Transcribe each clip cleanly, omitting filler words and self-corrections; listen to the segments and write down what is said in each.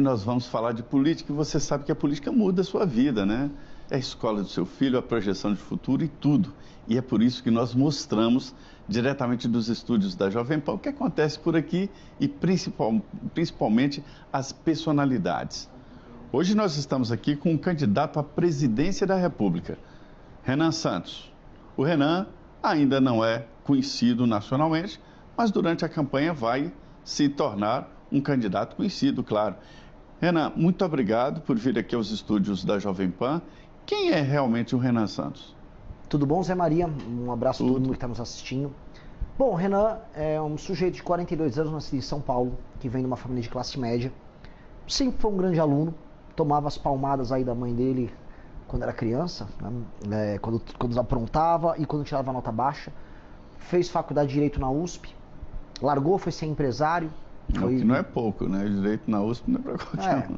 Nós vamos falar de política e você sabe que a política muda a sua vida, né? É a escola do seu filho, a projeção de futuro e tudo. E é por isso que nós mostramos diretamente dos estúdios da Jovem Pan o que acontece por aqui e principalmente as personalidades. Hoje nós estamos aqui com um candidato à presidência da República, Renan Santos. O Renan ainda não é conhecido nacionalmente, mas durante a campanha vai se tornar um candidato conhecido, claro. Renan, muito obrigado por vir aqui aos estúdios da Jovem Pan. Quem é realmente o Renan Santos? Tudo bom, Zé Maria? Um abraço a todo mundo que está nos assistindo. Bom, o Renan é um sujeito de 42 anos, nascido em São Paulo, que vem de uma família de classe média. Sempre foi um grande aluno, tomava as palmadas aí da mãe dele quando era criança, né? Quando aprontava e quando tirava nota baixa. Fez faculdade de Direito na USP, largou, foi ser empresário. Que não é pouco, né? Direito na USP não é pra qualquer um.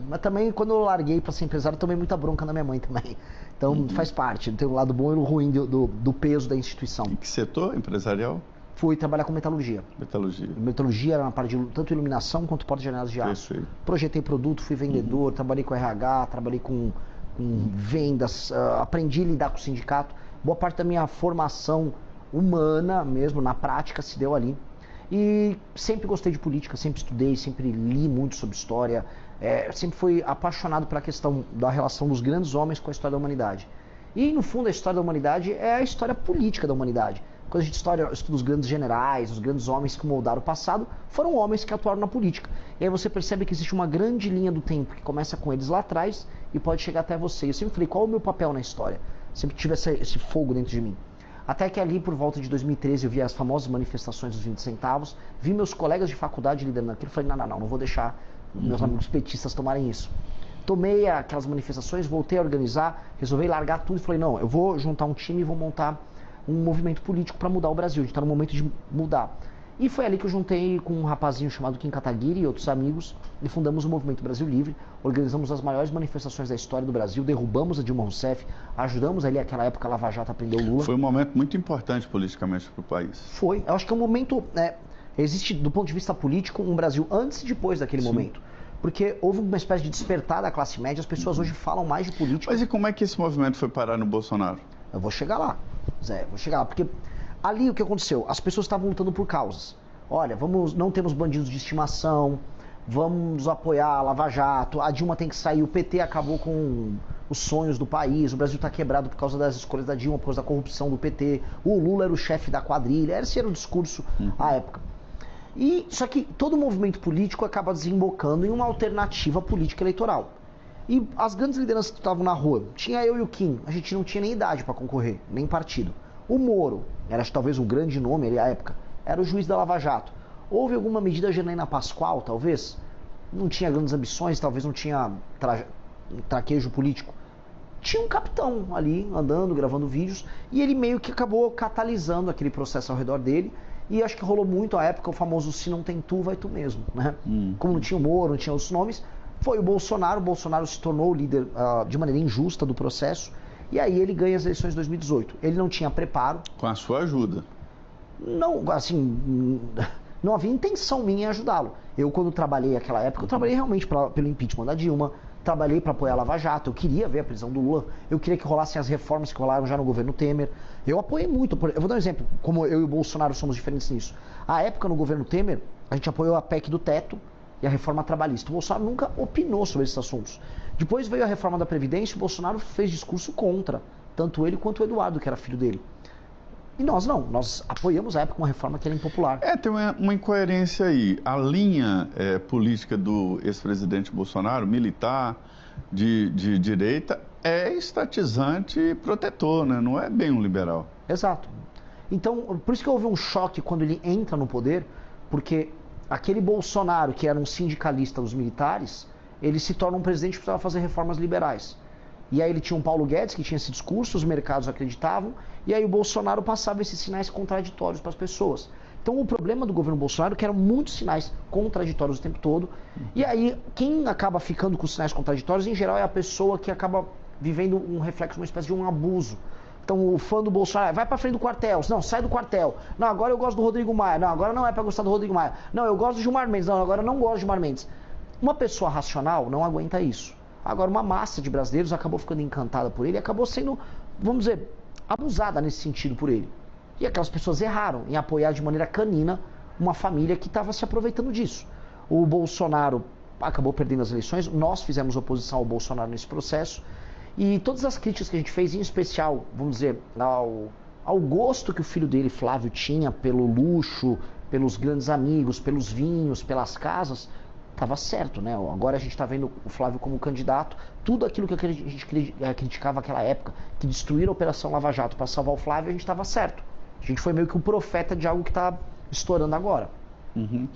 Mas também quando eu larguei para ser empresário, tomei muita bronca na minha mãe também. Então faz parte, tem o lado bom e o ruim do peso da instituição. Em que setor empresarial? Fui trabalhar com metalurgia. Metalurgia era uma parte de tanto iluminação quanto portas de janelas de aço. Perfeito. Projetei produto, fui vendedor, trabalhei com RH, trabalhei com vendas, aprendi a lidar com o sindicato. Boa parte da minha formação humana mesmo, na prática, se deu ali. E sempre gostei de política, sempre estudei, sempre li muito sobre história, sempre fui apaixonado pela questão da relação dos grandes homens com a história da humanidade. E, no fundo, a história da humanidade é a história política da humanidade. Quando a gente estuda os grandes generais, os grandes homens que moldaram o passado, foram homens que atuaram na política. E aí você percebe que existe uma grande linha do tempo que começa com eles lá atrás e pode chegar até você. Eu sempre falei, qual é o meu papel na história? Sempre tive esse fogo dentro de mim. Até que ali, por volta de 2013, eu vi as famosas manifestações dos 20 centavos, vi meus colegas de faculdade liderando aquilo, falei, não vou deixar meus amigos petistas tomarem isso. Tomei aquelas manifestações, voltei a organizar, resolvi largar tudo e falei, não, eu vou juntar um time e vou montar um movimento político para mudar o Brasil, a gente está no momento de mudar. E foi ali que eu juntei com um rapazinho chamado Kim Kataguiri e outros amigos e fundamos o Movimento Brasil Livre, organizamos as maiores manifestações da história do Brasil, derrubamos a Dilma Rousseff, ajudamos ali naquela época a Lava Jato a prender o Lula. Foi um momento muito importante politicamente para o país. Foi, eu acho que é um momento, existe do ponto de vista político um Brasil antes e depois daquele momento. Porque houve uma espécie de despertar da classe média, as pessoas hoje falam mais de política. Mas e como é que esse movimento foi parar no Bolsonaro? Eu vou chegar lá, Zé, porque ali o que aconteceu? As pessoas estavam lutando por causas. Olha, não temos bandidos de estimação, vamos apoiar a Lava Jato, a Dilma tem que sair, o PT acabou com os sonhos do país, o Brasil está quebrado por causa das escolhas da Dilma, por causa da corrupção do PT, o Lula era o chefe da quadrilha, esse era o discurso à época. Só que todo movimento político acaba desembocando em uma alternativa política eleitoral. E as grandes lideranças que estavam na rua, tinha eu e o Kim, a gente não tinha nem idade para concorrer, nem partido. O Moro, era talvez um grande nome ali à época, era o juiz da Lava Jato. Houve alguma medida Janaína Pascoal, talvez? Não tinha grandes ambições, talvez não tinha traquejo político. Tinha um capitão ali, andando, gravando vídeos, e ele meio que acabou catalisando aquele processo ao redor dele, e acho que rolou muito à época o famoso se não tem tu, vai tu mesmo, né? Como não tinha o Moro, não tinha os nomes, foi o Bolsonaro se tornou o líder de maneira injusta do processo, e aí ele ganha as eleições de 2018. Ele não tinha preparo. Com a sua ajuda. Não, assim, não havia intenção minha em ajudá-lo. Eu, quando trabalhei naquela época, eu trabalhei realmente pelo impeachment da Dilma, trabalhei para apoiar a Lava Jato, eu queria ver a prisão do Lula, eu queria que rolassem as reformas que rolaram já no governo Temer. Eu apoiei muito, eu vou dar um exemplo, como eu e o Bolsonaro somos diferentes nisso. À época, no governo Temer, a gente apoiou a PEC do teto e a reforma trabalhista. O Bolsonaro nunca opinou sobre esses assuntos. Depois veio a reforma da Previdência e o Bolsonaro fez discurso contra, tanto ele quanto o Eduardo, que era filho dele. E nós não, nós apoiamos à época uma reforma que era impopular. Tem uma incoerência aí. A linha política do ex-presidente Bolsonaro, militar, de direita, é estatizante e protetor, né? Não é bem um liberal. Exato. Então, por isso que houve um choque quando ele entra no poder, porque aquele Bolsonaro, que era um sindicalista dos militares, ele se torna um presidente que precisava fazer reformas liberais. E aí ele tinha um Paulo Guedes que tinha esse discurso, os mercados acreditavam, e aí o Bolsonaro passava esses sinais contraditórios para as pessoas. Então o problema do governo Bolsonaro é que eram muitos sinais contraditórios o tempo todo, e aí quem acaba ficando com os sinais contraditórios, em geral, é a pessoa que acaba vivendo um reflexo, uma espécie de um abuso. Então o fã do Bolsonaro, vai pra frente do quartel, não, sai do quartel, não, agora eu gosto do Rodrigo Maia, não, agora não é pra gostar do Rodrigo Maia, não, eu gosto do Gilmar Mendes, não, agora eu não gosto do Gilmar Mendes. Uma pessoa racional não aguenta isso. Agora, uma massa de brasileiros acabou ficando encantada por ele e acabou sendo, vamos dizer, abusada nesse sentido por ele. E aquelas pessoas erraram em apoiar de maneira canina uma família que estava se aproveitando disso. O Bolsonaro acabou perdendo as eleições, nós fizemos oposição ao Bolsonaro nesse processo, e todas as críticas que a gente fez, em especial, vamos dizer, ao gosto que o filho dele, Flávio, tinha pelo luxo, pelos grandes amigos, pelos vinhos, pelas casas, estava certo, né? Agora a gente está vendo o Flávio como candidato, tudo aquilo que a gente criticava naquela época, que destruíram a Operação Lava Jato para salvar o Flávio, a gente estava certo. A gente foi meio que o profeta de algo que está estourando agora. Uhum.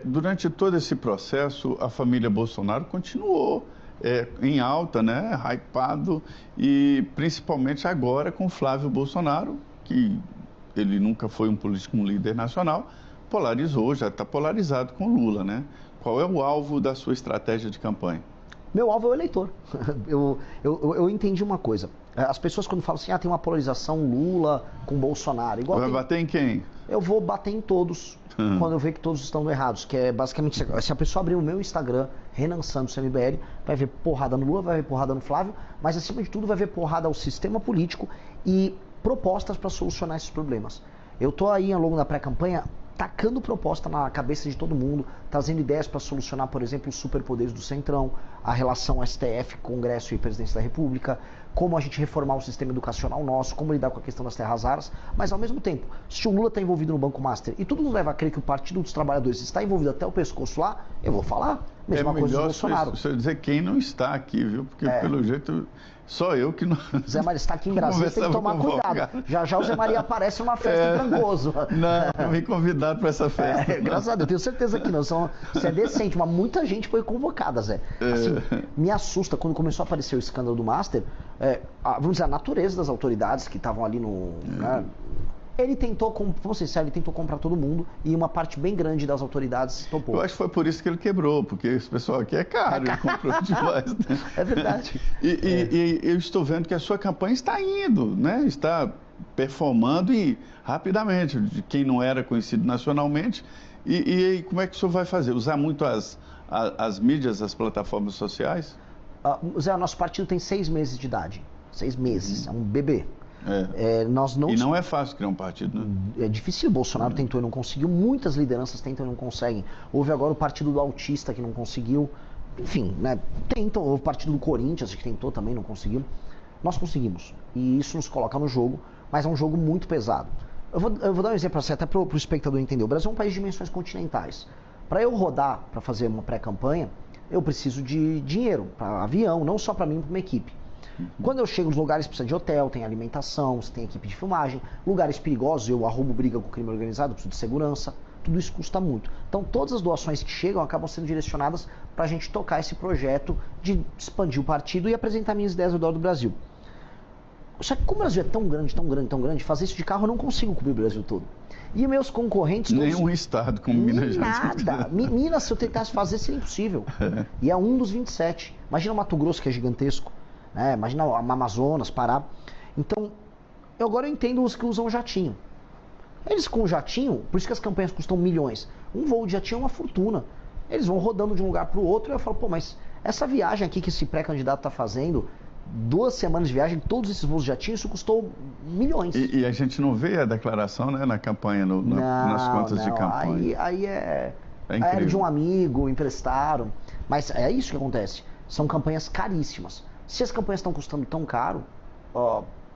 Durante todo esse processo, a família Bolsonaro continuou em alta, né, hypado, e principalmente agora com Flávio Bolsonaro, que ele nunca foi um político, um líder nacional, polarizou, já está polarizado com Lula, né? Qual é o alvo da sua estratégia de campanha? Meu alvo é o eleitor. Eu entendi uma coisa. As pessoas quando falam assim, tem uma polarização Lula com Bolsonaro. Igual vai bater em quem? Eu vou bater em todos, quando eu ver que todos estão errados. Que é basicamente, se a pessoa abrir o meu Instagram, Renan Santos MBL, vai ver porrada no Lula, vai ver porrada no Flávio, mas acima de tudo vai ver porrada ao sistema político e propostas para solucionar esses problemas. Eu tô aí ao longo da pré-campanha tacando proposta na cabeça de todo mundo, trazendo ideias para solucionar, por exemplo, os superpoderes do Centrão, a relação STF, Congresso e Presidência da República, como a gente reformar o sistema educacional nosso, como lidar com a questão das terras raras, mas ao mesmo tempo, se o Lula está envolvido no Banco Master e tudo nos leva a crer que o Partido dos Trabalhadores está envolvido até o pescoço lá, eu vou falar. Mesma coisa do Bolsonaro. Se eu dizer quem não está aqui, viu? Porque pelo jeito, só eu que não... Zé Maria está aqui em Brasília, tem que tomar cuidado. Já o Zé Maria aparece numa festa em Trancoso. Não me convidado para essa festa. Graças a Deus, tenho certeza que não. Você é decente, mas muita gente foi convocada, Zé. Assim, me assusta quando começou a aparecer o escândalo do Master, vamos dizer, a natureza das autoridades que estavam ali no... Né? Ele tentou, vamos ser sérios, ele tentou comprar todo mundo e uma parte bem grande das autoridades topou. Eu acho que foi por isso que ele quebrou, porque esse pessoal aqui é caro, ele comprou demais. Né? É verdade. E eu estou vendo que a sua campanha está indo, né? Está performando e rapidamente, de quem não era conhecido nacionalmente. E como é que o senhor vai fazer? Usar muito as mídias, as plataformas sociais? Zé, o nosso partido tem 6 meses de idade. 6 meses, é um bebê. Nós não... E não é fácil criar um partido, né? É difícil, o Bolsonaro tentou e não conseguiu, muitas lideranças tentam e não conseguem. Houve agora o partido do autista que não conseguiu, enfim, né? Tentam, houve o partido do Corinthians que tentou também, não conseguiu. Nós conseguimos, e isso nos coloca no jogo, mas é um jogo muito pesado. Eu vou dar um exemplo assim, até para o espectador entender. O Brasil é um país de dimensões continentais. Para eu rodar, para fazer uma pré-campanha, eu preciso de dinheiro, para avião, não só para mim, para uma equipe. Quando eu chego nos lugares, precisa de hotel, tem alimentação, você tem equipe de filmagem, lugares perigosos, eu arrumo briga com o crime organizado, preciso de segurança, tudo isso custa muito. Então todas as doações que chegam acabam sendo direcionadas para a gente tocar esse projeto de expandir o partido e apresentar minhas ideias ao redor do Brasil. Só que como o Brasil é tão grande, tão grande, tão grande, fazer isso de carro eu não consigo cobrir o Brasil todo. E meus concorrentes... Nenhum estado como Minas Gerais. Nada. Minas, se eu tentasse fazer, seria impossível. E é um dos 27. Imagina o Mato Grosso, que é gigantesco. Imagina o Amazonas, Pará. Então, agora eu entendo os que usam jatinho. Eles com jatinho, por isso que as campanhas custam milhões. Um voo de jatinho é uma fortuna. Eles vão rodando de um lugar para o outro e eu falo, mas essa viagem aqui que esse pré-candidato está fazendo, 2 semanas de viagem, todos esses voos de jatinho, isso custou milhões. E a gente não vê a declaração, né, na campanha, nas contas de campanha. Aí era de um amigo, emprestaram. Mas é isso que acontece. São campanhas caríssimas. Se as campanhas estão custando tão caro,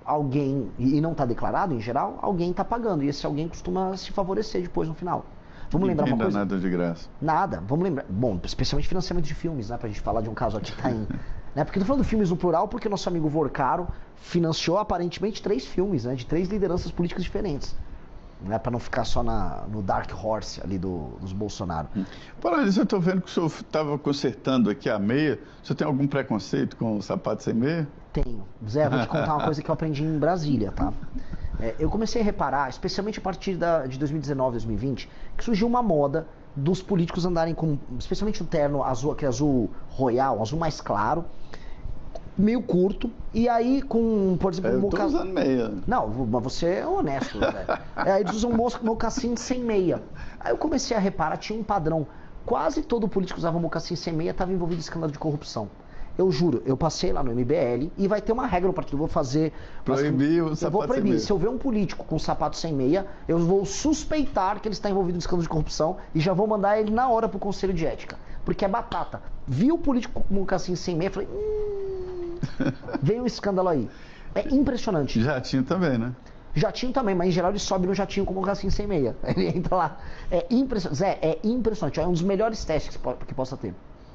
alguém, e não está declarado em geral, alguém está pagando. E esse alguém costuma se favorecer depois no final. Vamos lembrar uma coisa? Nada de graça. Nada. Vamos lembrar. Bom, especialmente financiamento de filmes, né? Pra gente falar de um caso aqui que tá em... né? Porque eu tô falando de filmes no plural porque o nosso amigo Vorcaro financiou aparentemente 3 filmes, né? De 3 lideranças políticas diferentes. Né, para não ficar só no Dark Horse ali dos Bolsonaro. Por isso, eu estou vendo que o senhor estava consertando aqui a meia. O senhor tem algum preconceito com o sapato sem meia? Tenho. Zé, vou te contar uma coisa que eu aprendi em Brasília, tá? Eu comecei a reparar, especialmente a partir de 2019, 2020, que surgiu uma moda dos políticos andarem com, especialmente o terno azul, aquele azul royal, azul mais claro, meio curto, e aí com, por exemplo... Eu tô usando meia. Não, mas você é honesto, velho. Eles usam mocassim sem meia. Aí eu comecei a reparar, tinha um padrão. quase todo político que usava mocassim sem meia estava envolvido em escândalo de corrupção. Eu juro, eu passei lá no MBL e vai ter uma regra no partido, eu vou fazer... Proibir o sapato sem meia. Eu vou proibir, se eu ver um político com sapato sem meia, eu vou suspeitar que ele está envolvido em escândalo de corrupção e já vou mandar ele na hora pro Conselho de Ética. Porque é batata. Vi o político com mocassim sem meia, falei... veio um escândalo aí. É impressionante. Jatinho também, né? Jatinho também, mas em geral ele sobe no jatinho com mocassim sem meia. Ele entra lá. É impressionante. Zé, é impressionante. É um dos melhores testes que possa ter.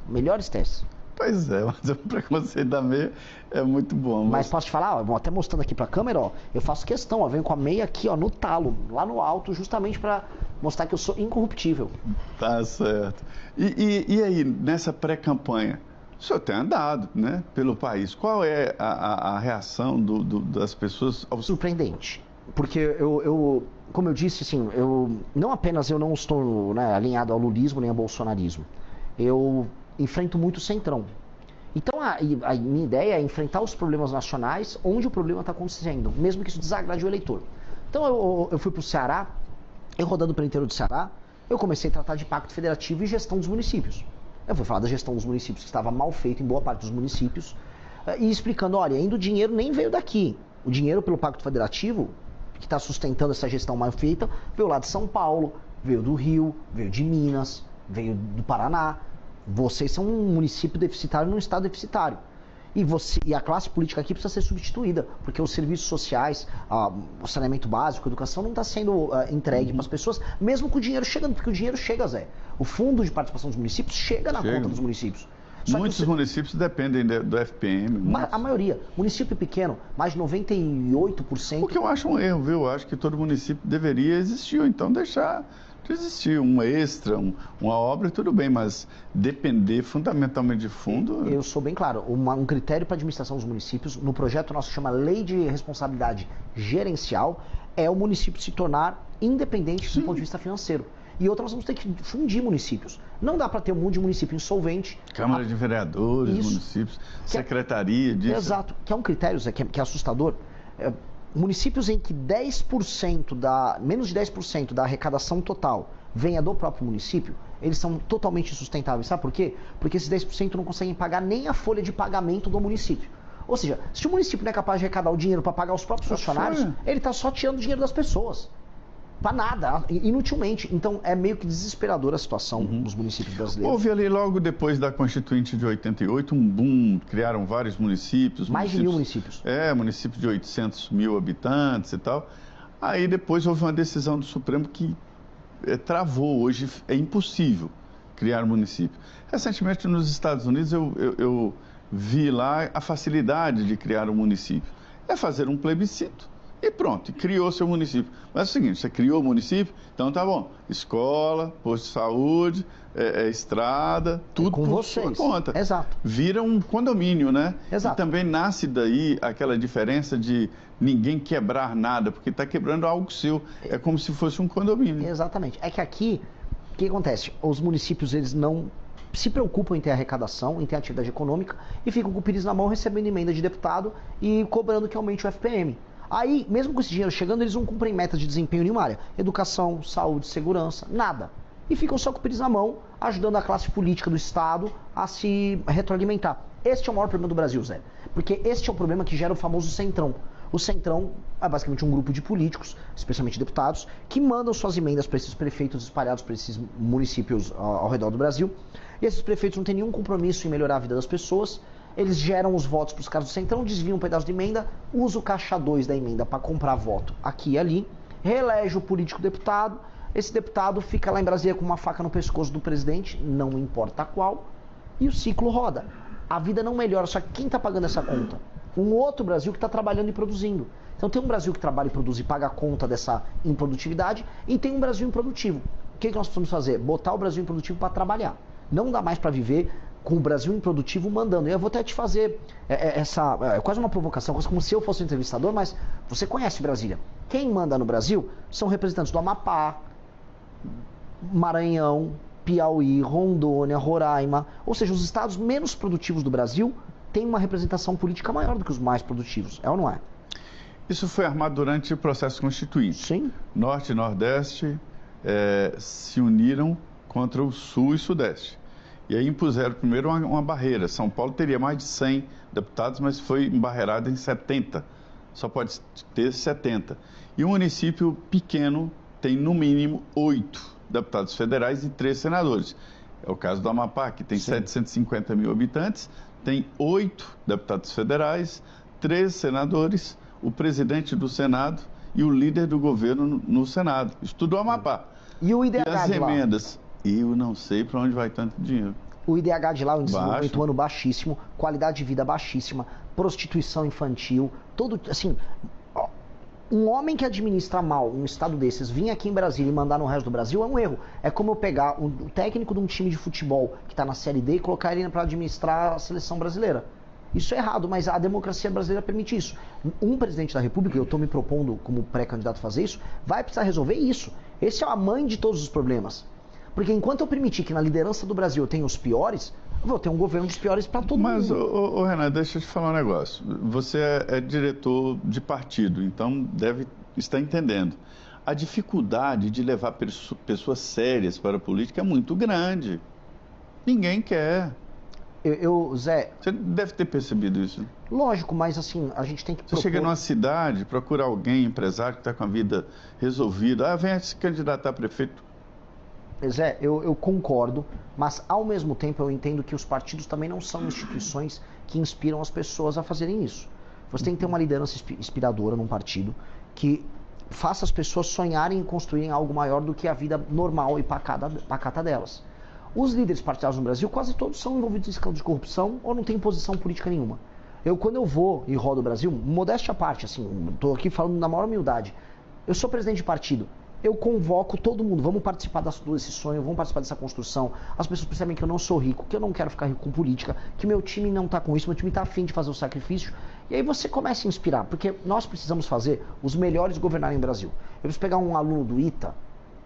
Melhores testes. Pois é, mas o preconceito da meia é muito bom. Mas posso te falar, ó, vou até mostrando aqui pra câmera, ó, eu faço questão, ó, venho com a meia aqui, ó, no talo, lá no alto, justamente pra mostrar que eu sou incorruptível. Tá certo. E aí, nessa pré-campanha, o senhor tem andado, né, pelo país. Qual é a reação das pessoas? Surpreendente. Porque eu, como eu disse, assim, não apenas eu não estou, né, alinhado ao lulismo nem ao bolsonarismo. Eu enfrento muito o centrão. Então a minha ideia é enfrentar os problemas nacionais onde o problema está acontecendo, mesmo que isso desagrade o eleitor. Então eu fui para o Ceará, eu rodando pelo interior do Ceará, eu comecei a tratar de pacto federativo e gestão dos municípios. Eu fui falar da gestão dos municípios, que estava mal feita em boa parte dos municípios, e explicando, olha, ainda o dinheiro nem veio daqui. O dinheiro pelo pacto federativo, que está sustentando essa gestão mal feita, veio lá de São Paulo, veio do Rio, veio de Minas, veio do Paraná. Vocês são um município deficitário num estado deficitário. E a classe política aqui precisa ser substituída, porque os serviços sociais, o saneamento básico, a educação não está sendo entregue para as pessoas, mesmo com o dinheiro chegando, porque o dinheiro chega, Zé. O fundo de participação dos municípios chega na conta dos municípios. Muitos municípios dependem do FPM. A maioria. Município pequeno, mais de 98%. O que eu acho um erro, viu? Eu acho que todo município deveria existir, ou então deixar de existir uma extra, uma obra, tudo bem, mas depender fundamentalmente de fundo... Eu sou bem claro, um critério para a administração dos municípios, no projeto nosso chama Lei de Responsabilidade Gerencial, é o município se tornar independente do ponto de vista financeiro. E outra, nós vamos ter que fundir municípios. Não dá para ter um monte de município insolvente. Câmara de Vereadores, municípios, secretaria disso. Exato, que é um critério, Zé, que é assustador. Municípios em que menos de 10% da arrecadação total venha do próprio município, eles são totalmente insustentáveis. Sabe por quê? Porque esses 10% não conseguem pagar nem a folha de pagamento do município. Ou seja, se o município não é capaz de arrecadar o dinheiro para pagar os próprios funcionários, ele está só tirando o dinheiro das pessoas. Para nada, inutilmente. Então é meio que desesperadora a situação dos municípios brasileiros. Houve ali logo depois da Constituinte de 88 um boom, criaram vários municípios. Mais de 1000 municípios. Município de 800 mil habitantes e tal. Aí depois houve uma decisão do Supremo que travou. Hoje é impossível criar município. Recentemente nos Estados Unidos eu vi lá a facilidade de criar um município. É fazer um plebiscito. E pronto, criou seu município. Mas é o seguinte, você criou o município, então tá bom. Escola, posto de saúde, estrada, tudo por sua conta. Exato. Vira um condomínio, né? Exato. E também nasce daí aquela diferença de ninguém quebrar nada, porque está quebrando algo seu. É como se fosse um condomínio. Exatamente. É que aqui, o que acontece? Os municípios, eles não se preocupam em ter arrecadação, em ter atividade econômica, e ficam com o pires na mão, recebendo emenda de deputado e cobrando que aumente o FPM. Aí, mesmo com esse dinheiro chegando, eles não cumprem metas de desempenho em nenhuma área. Educação, saúde, segurança, nada. E ficam só com o pires na mão, ajudando a classe política do Estado a se retroalimentar. Este é o maior problema do Brasil, Zé. Porque este é o problema que gera o famoso centrão. O centrão é basicamente um grupo de políticos, especialmente deputados, que mandam suas emendas para esses prefeitos espalhados por esses municípios ao redor do Brasil. E esses prefeitos não têm nenhum compromisso em melhorar a vida das pessoas. Eles geram os votos para os caras do centrão, desviam um pedaço de emenda, usa o caixa 2 da emenda para comprar voto aqui e ali, reelege o político deputado, esse deputado fica lá em Brasília com uma faca no pescoço do presidente, não importa qual, e o ciclo roda. A vida não melhora, só que quem está pagando essa conta? Um outro Brasil que está trabalhando e produzindo. Então tem um Brasil que trabalha e produz e paga a conta dessa improdutividade, e tem um Brasil improdutivo. O que nós precisamos fazer? Botar o Brasil improdutivo para trabalhar. Não dá mais para viver com o Brasil improdutivo mandando. Eu vou até te fazer quase uma provocação, quase como se eu fosse um entrevistador, mas você conhece Brasília. Quem manda no Brasil são representantes do Amapá, Maranhão, Piauí, Rondônia, Roraima, ou seja, os estados menos produtivos do Brasil têm uma representação política maior do que os mais produtivos, é ou não é? Isso foi armado durante o processo constituinte. Sim. Norte e Nordeste se uniram contra o Sul e Sudeste. E aí impuseram primeiro uma barreira. São Paulo teria mais de 100 deputados, mas foi embarreirado em 70. Só pode ter 70. E um município pequeno tem, no mínimo, 8 deputados federais e 3 senadores. É o caso do Amapá, que tem 750 mil habitantes, tem 8 deputados federais, 3 senadores, o presidente do Senado e o líder do governo no Senado. Isso tudo é o Amapá. E o IDH e as emendas? Eu não sei para onde vai tanto dinheiro. O IDH de lá, o índice de desenvolvimento humano baixíssimo, qualidade de vida baixíssima, prostituição infantil, todo, assim, um homem que administra mal um estado desses, vir aqui em Brasília e mandar no resto do Brasil é um erro. É como eu pegar o técnico de um time de futebol que está na Série D e colocar ele para administrar a seleção brasileira. Isso é errado, mas a democracia brasileira permite isso. Um presidente da República, eu estou me propondo como pré-candidato a fazer isso, vai precisar resolver isso. Esse é a mãe de todos os problemas. Porque enquanto eu permitir que na liderança do Brasil eu tenha os piores, eu vou ter um governo dos piores para todo mundo. Mas, Renato, deixa eu te falar um negócio. Você é diretor de partido, então deve estar entendendo. A dificuldade de levar pessoas sérias para a política é muito grande. Ninguém quer. Zé... Você deve ter percebido isso. Lógico, mas assim, a gente tem que Você chega numa cidade, procura alguém, empresário que está com a vida resolvida. Venha se candidatar a prefeito. Zé, eu concordo, mas ao mesmo tempo eu entendo que os partidos também não são instituições que inspiram as pessoas a fazerem isso. Você tem que ter uma liderança inspiradora num partido que faça as pessoas sonharem em construírem algo maior do que a vida normal e pacata delas. Os líderes partidários no Brasil, quase todos são envolvidos em escândalo de corrupção ou não têm posição política nenhuma. Quando eu vou e rodo o Brasil, modéstia à parte, assim, estou aqui falando na maior humildade, eu sou presidente de partido. Eu convoco todo mundo, vamos participar desse sonho, vamos participar dessa construção. As pessoas percebem que eu não sou rico, que eu não quero ficar rico com política, que meu time não está com isso, meu time está afim de fazer o sacrifício. E aí você começa a inspirar, porque nós precisamos fazer os melhores governarem o Brasil. Eu preciso pegar um aluno do ITA,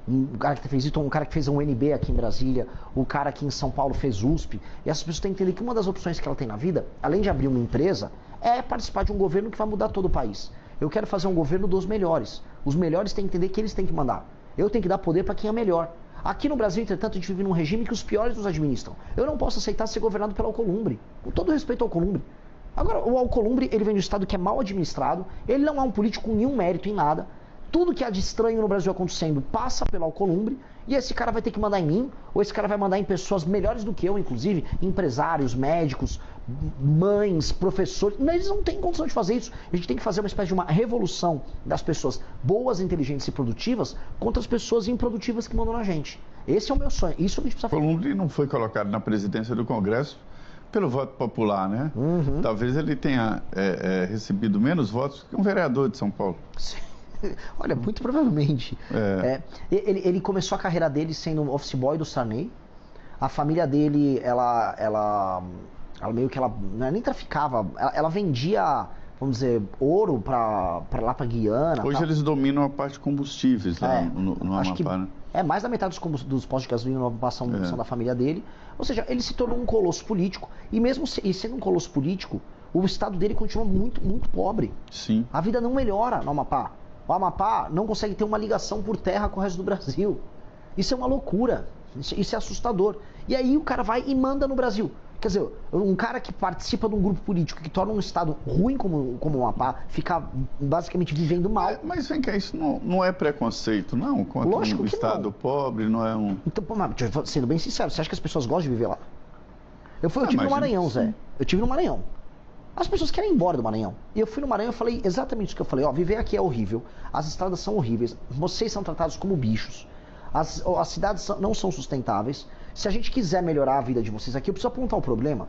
um cara que fez ITA, um cara que fez um UNB aqui em Brasília, o cara que em São Paulo fez USP, e essas pessoas têm que entender que uma das opções que ela tem na vida, além de abrir uma empresa, é participar de um governo que vai mudar todo o país. Eu quero fazer um governo dos melhores. Os melhores têm que entender que eles têm que mandar. Eu tenho que dar poder para quem é melhor. Aqui no Brasil, entretanto, a gente vive num regime que os piores nos administram. Eu não posso aceitar ser governado pelo Alcolumbre. Com todo respeito ao Alcolumbre. Agora, o Alcolumbre, ele vem de um estado que é mal administrado, ele não é um político com nenhum mérito em nada. Tudo que há de estranho no Brasil acontecendo passa pelo Alcolumbre, e esse cara vai ter que mandar em mim, ou esse cara vai mandar em pessoas melhores do que eu, inclusive, empresários, médicos, mães, professores. Mas eles não têm condição de fazer isso. A gente tem que fazer uma espécie de uma revolução das pessoas boas, inteligentes e produtivas contra as pessoas improdutivas que mandam na gente. Esse é o meu sonho. Isso que a gente precisa fazer. O Alcolumbre não foi colocado na presidência do Congresso pelo voto popular, né? Uhum. Talvez ele tenha recebido menos votos que um vereador de São Paulo. Sim. Olha, muito provavelmente. Ele começou a carreira dele sendo office boy do Sarney. A família dele, ela meio que nem traficava, ela vendia, vamos dizer, ouro pra lá pra Guiana. Hoje tal. eles dominam a parte de combustíveis lá no acho Amapá, né? Mais da metade dos postos de gasolina no Amapá são da família dele. Ou seja, ele se tornou um colosso político. E mesmo sendo um colosso político, o estado dele continua muito, muito pobre. Sim. A vida não melhora no Amapá. O Amapá não consegue ter uma ligação por terra com o resto do Brasil. Isso é uma loucura. Isso é assustador. E aí o cara vai e manda no Brasil. Quer dizer, um cara que participa de um grupo político que torna um estado ruim como o Amapá, fica basicamente vivendo mal. Mas vem cá, isso não é preconceito, não? Contra Lógico um que estado não. pobre, não é um... Então, sendo bem sincero, você acha que as pessoas gostam de viver lá? Eu tive no Maranhão, Zé. Eu tive no Maranhão. As pessoas querem ir embora do Maranhão. E eu fui no Maranhão e falei exatamente isso que eu falei. Viver aqui é horrível, as estradas são horríveis, vocês são tratados como bichos, as cidades não são sustentáveis. Se a gente quiser melhorar a vida de vocês aqui, eu preciso apontar o problema.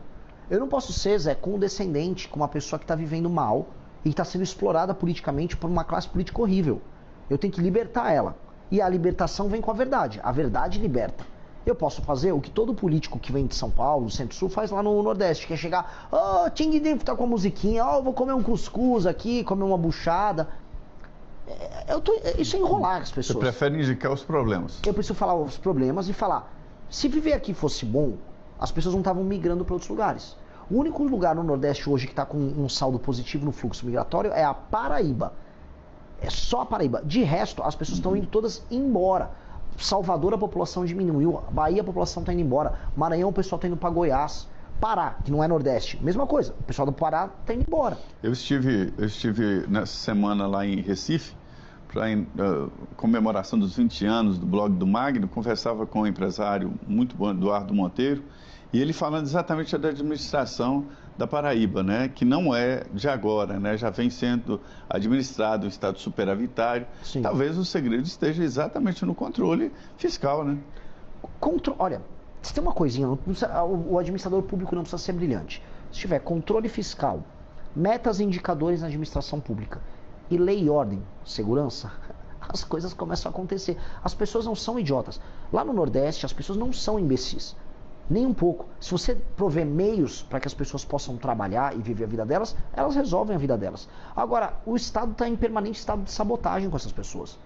Eu não posso ser, Zé, condescendente com uma pessoa que está vivendo mal e está sendo explorada politicamente por uma classe política horrível. Eu tenho que libertar ela. E a libertação vem com a verdade. A verdade liberta. Eu posso fazer o que todo político que vem de São Paulo, do Centro-Sul, faz lá no Nordeste, que é chegar, tá com a musiquinha, vou comer um cuscuz aqui, comer uma buchada. Isso é enrolar as pessoas. Você prefere indicar os problemas. Eu preciso falar os problemas e falar, se viver aqui fosse bom, as pessoas não estavam migrando para outros lugares. O único lugar no Nordeste hoje que está com um saldo positivo no fluxo migratório é a Paraíba. É só a Paraíba. De resto, as pessoas estão indo todas embora. Salvador a população diminuiu, Bahia a população está indo embora, Maranhão o pessoal está indo para Goiás, Pará, que não é Nordeste, mesma coisa, o pessoal do Pará está indo embora. Eu estive nessa semana lá em Recife, para comemoração dos 20 anos do blog do Magno, conversava com um empresário muito bom, Eduardo Monteiro, e ele falando exatamente da administração da Paraíba, né, que não é de agora, né, já vem sendo administrado um estado superavitário. Sim. Talvez o segredo esteja exatamente no controle fiscal, né? Olha, se tem uma coisinha, o administrador público não precisa ser brilhante. Se tiver controle fiscal, metas e indicadores na administração pública e lei e ordem, segurança, as coisas começam a acontecer. As pessoas não são idiotas. Lá no Nordeste, as pessoas não são imbecis. Nem um pouco. Se você prover meios para que as pessoas possam trabalhar e viver a vida delas, elas resolvem a vida delas. Agora, o Estado está em permanente estado de sabotagem com essas pessoas.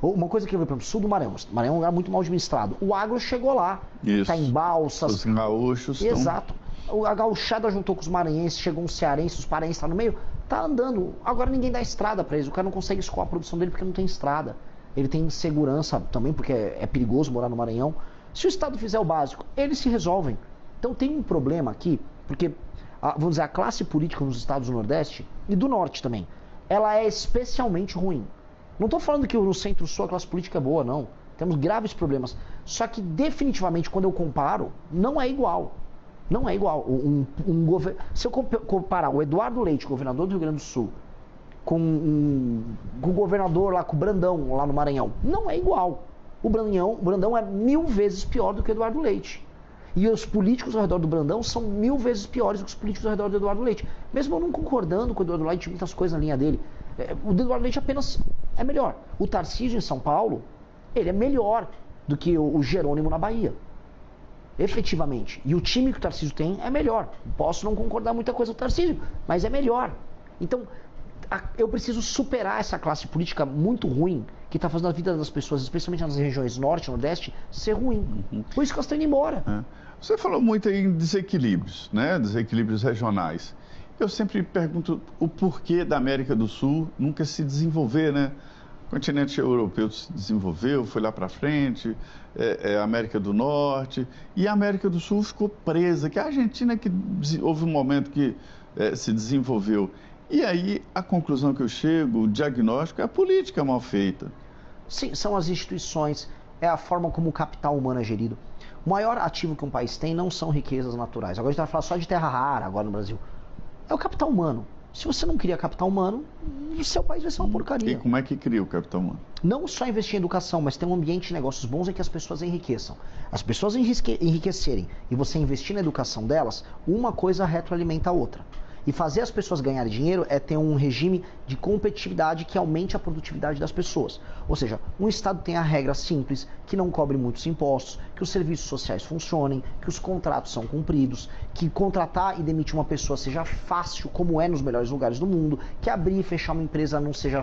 Uma coisa que eu vi, por exemplo, sul do Maranhão. O Maranhão é um lugar muito mal administrado. O agro chegou lá. Está em balsas. Os gaúchos Exato. A gauchada juntou com os maranhenses, chegou um cearense, os paraenses estão no meio. Tá andando. Agora ninguém dá estrada para eles. O cara não consegue escoar a produção dele porque não tem estrada. Ele tem insegurança também, porque é perigoso morar no Maranhão. Se o Estado fizer o básico, eles se resolvem. Então tem um problema aqui, porque, vamos dizer, a classe política nos estados do Nordeste, e do Norte também, ela é especialmente ruim. Não estou falando que no Centro-Sul a classe política é boa, não. Temos graves problemas. Só que, definitivamente, quando eu comparo, não é igual. Não é igual. Se eu comparar o Eduardo Leite, governador do Rio Grande do Sul, com o governador lá, com o Brandão, lá no Maranhão, não é igual. O Brandão é 1000 vezes pior do que o Eduardo Leite. E os políticos ao redor do Brandão são 1000 vezes piores do que os políticos ao redor do Eduardo Leite. Mesmo eu não concordando com o Eduardo Leite, muitas coisas na linha dele. O Eduardo Leite apenas é melhor. O Tarcísio em São Paulo, ele é melhor do que o Jerônimo na Bahia. Efetivamente. E o time que o Tarcísio tem é melhor. Posso não concordar muita coisa com o Tarcísio, mas é melhor. Então, eu preciso superar essa classe política muito ruim que está fazendo a vida das pessoas, especialmente nas regiões norte e nordeste, ser ruim. Por isso que elas estão indo embora. Você falou muito aí em desequilíbrios, né? Desequilíbrios regionais. Eu sempre pergunto o porquê da América do Sul nunca se desenvolver, né? O continente europeu se desenvolveu, foi lá para frente, a América do Norte, e a América do Sul ficou presa, que a Argentina que houve um momento que se desenvolveu. E aí, a conclusão que eu chego, o diagnóstico, é a política mal feita. Sim, são as instituições, é a forma como o capital humano é gerido. O maior ativo que um país tem não são riquezas naturais. Agora a gente vai falar só de terra rara agora no Brasil. É o capital humano. Se você não cria capital humano, o seu país vai ser uma porcaria. E como é que cria o capital humano? Não só investir em educação, mas ter um ambiente de negócios bons em que as pessoas enriqueçam. As pessoas enriquecerem e você investir na educação delas, uma coisa retroalimenta a outra. E fazer as pessoas ganharem dinheiro é ter um regime de competitividade que aumente a produtividade das pessoas. Ou seja, um Estado tenha regras simples, que não cobre muitos impostos, que os serviços sociais funcionem, que os contratos são cumpridos, que contratar e demitir uma pessoa seja fácil, como é nos melhores lugares do mundo, que abrir e fechar uma empresa não seja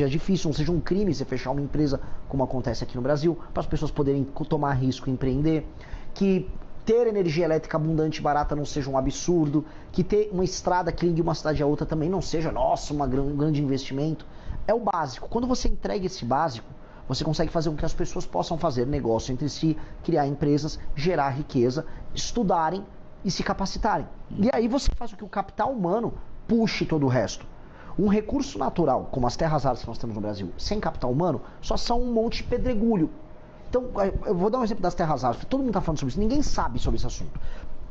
difícil, não seja um crime você fechar uma empresa, como acontece aqui no Brasil, para as pessoas poderem tomar risco e empreender, que ter energia elétrica abundante e barata não seja um absurdo, que ter uma estrada que ligue uma cidade a outra também não seja, nossa, um grande investimento. É o básico. Quando você entrega esse básico, você consegue fazer com que as pessoas possam fazer negócio entre si, criar empresas, gerar riqueza, estudarem e se capacitarem. E aí você faz com que o capital humano puxe todo o resto. Um recurso natural, como as terras raras que nós temos no Brasil, sem capital humano, só são um monte de pedregulho. Então, eu vou dar um exemplo das terras raras, todo mundo está falando sobre isso, ninguém sabe sobre esse assunto.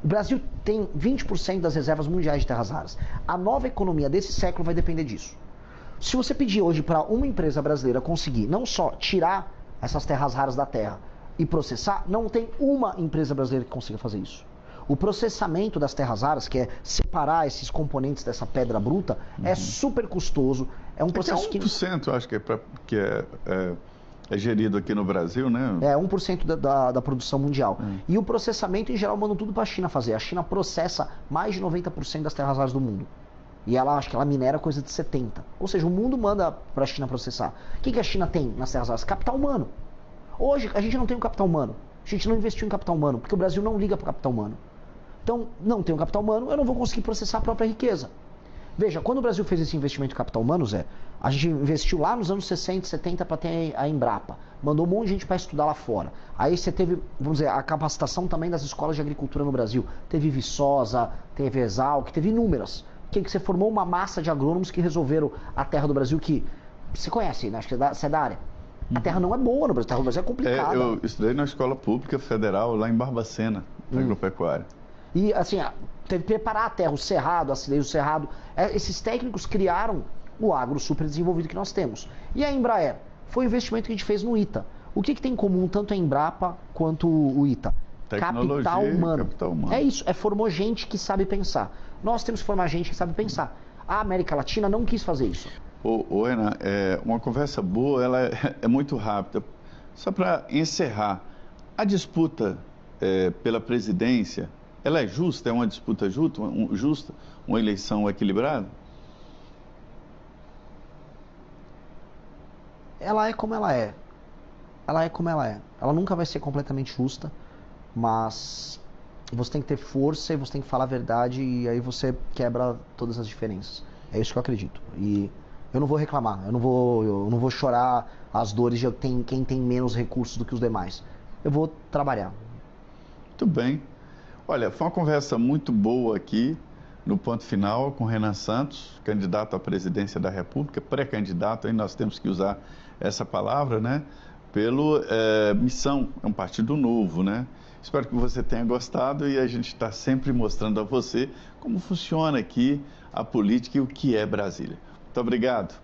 O Brasil tem 20% das reservas mundiais de terras raras. A nova economia desse século vai depender disso. Se você pedir hoje para uma empresa brasileira conseguir não só tirar essas terras raras da terra e processar, não tem uma empresa brasileira que consiga fazer isso. O processamento das terras raras, que é separar esses componentes dessa pedra bruta, é super custoso. É um processo que... 1%, eu acho que é gerido aqui no Brasil, né? É 1% da produção mundial. E o processamento, em geral, mandam tudo para a China fazer. A China processa mais de 90% das terras raras do mundo. E acho que ela minera coisa de 70%. Ou seja, o mundo manda para a China processar. O que a China tem nas terras raras? Capital humano. Hoje, a gente não tem um capital humano. A gente não investiu em capital humano, porque o Brasil não liga para o capital humano. Então, não tenho capital humano, eu não vou conseguir processar a própria riqueza. Veja, quando o Brasil fez esse investimento em capital humano, Zé, a gente investiu lá nos anos 60, 70 para ter a Embrapa. Mandou um monte de gente para estudar lá fora. Aí você teve, vamos dizer, a capacitação também das escolas de agricultura no Brasil. Teve Viçosa, teve Exalc, teve inúmeras. Que você formou uma massa de agrônomos que resolveram a terra do Brasil, que você conhece, né? Acho que você é da área. A terra não é boa no Brasil, a terra do Brasil é complicada. Eu estudei na escola pública federal lá em Barbacena, na agropecuária. E assim, teve que preparar a terra, o cerrado, acidez do cerrado. Esses técnicos criaram o agro super desenvolvido que nós temos. E a Embraer? Foi um investimento que a gente fez no ITA. O que tem em comum tanto a Embrapa quanto o ITA? Tecnologia, capital humano. Capital humano. É isso, formou gente que sabe pensar. Nós temos que formar gente que sabe pensar. A América Latina não quis fazer isso. Ô Renan, uma conversa boa, ela é muito rápida. Só para encerrar, a disputa pela presidência, ela é justa? É uma disputa justa? Uma eleição equilibrada? Ela é como ela é. Ela é como ela é. Ela nunca vai ser completamente justa, mas você tem que ter força e você tem que falar a verdade e aí você quebra todas as diferenças. É isso que eu acredito. E eu não vou reclamar, eu não vou chorar as dores de quem tem menos recursos do que os demais. Eu vou trabalhar. Muito bem. Olha, foi uma conversa muito boa aqui no Ponto Final com Renan Santos, candidato à presidência da República, pré-candidato, aí nós temos que usar essa palavra, né? Pelo Missão, é um partido novo, né? Espero que você tenha gostado e a gente está sempre mostrando a você como funciona aqui a política e o que é Brasília. Muito obrigado.